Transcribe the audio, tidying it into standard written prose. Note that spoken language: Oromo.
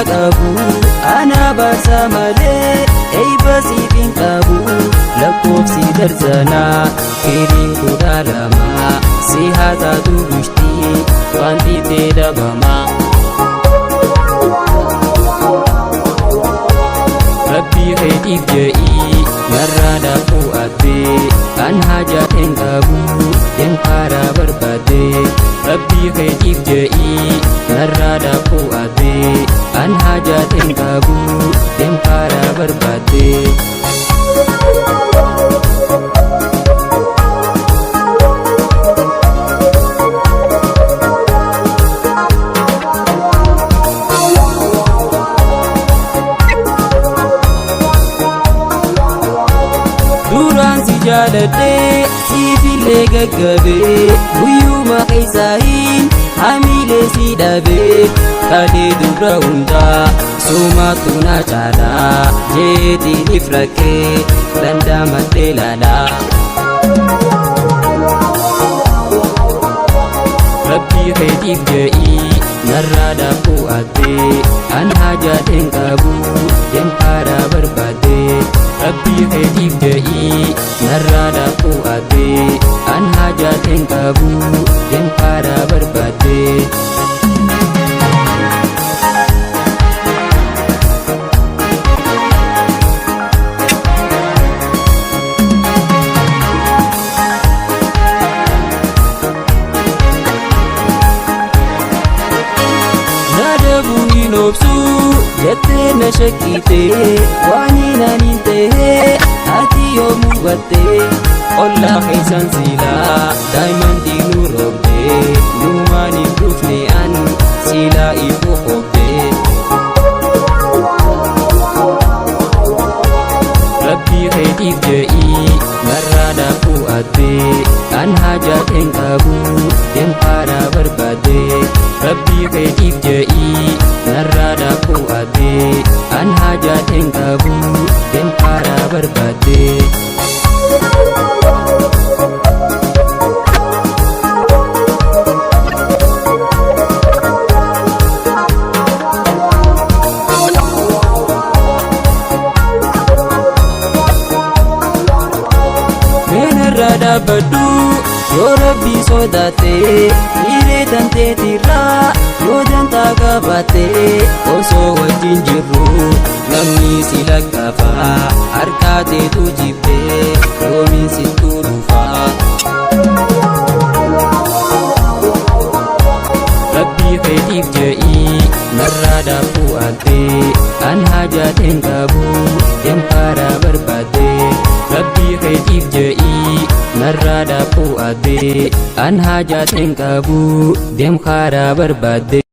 qabu ana baasa malee eebba siif hin qabu lakkoofsi darzanaa firiin kudha lama si haa taatu bushtii wanti ta'e dhabama. Rabbii keetiif je'ii narraa daakuu abbee kan hajaa hin qabu deem karaa barbaade. Rabbii keetiif je'ii narraa daakuu abbee kan hajaa hin qabu deem karaa barbaade. Duraan si jaaladhee siifillee gaggabee guyyuma keessaahin hamiilee si dhabee kadhee dura hundaa sumaatu na caalaa jeetiiniif rakkee dandamattee laalaa. Rabbii keetiif je'ii narraa daakuu abbee kan hajaa hin qabu deem karaa barbaade. Rabbii keetiif je'ii narraa daakuu abbee kan hajaa hin qabu deem karaa barbaade. Jettee na shakkitee waan hinaniin ta'ee ati yoo mubattee ollaa keessan silaa daa'immantii nu roobdee nuumaan hin dhufne an silaa ifuu qobbee. Rabbii keetiif je'ii narraa daakuu abbee kan hajaa hin qabu deem karaa barbaade. Rabbii keetiif je'ii narraa daakuu abbee kan hajaa hin qabu deem karaa barbaade. Meenarraa dhaabbadhu yoo rabbii sodaattee dhiiree tanteetirraa yoo jantaa qabattee osoo wajjin jirru namni si lakkafaa harkaateetu jibbee yoomiin sittuu dhufaa. Rabbii keetiif je'ii narraa daakuu abbee kan hajaa hin qabu deem karaa barbaade. Rabbii keetiif je'ii narraa daakuu abbee kan hajaa hin qabu deem karaa barbaade.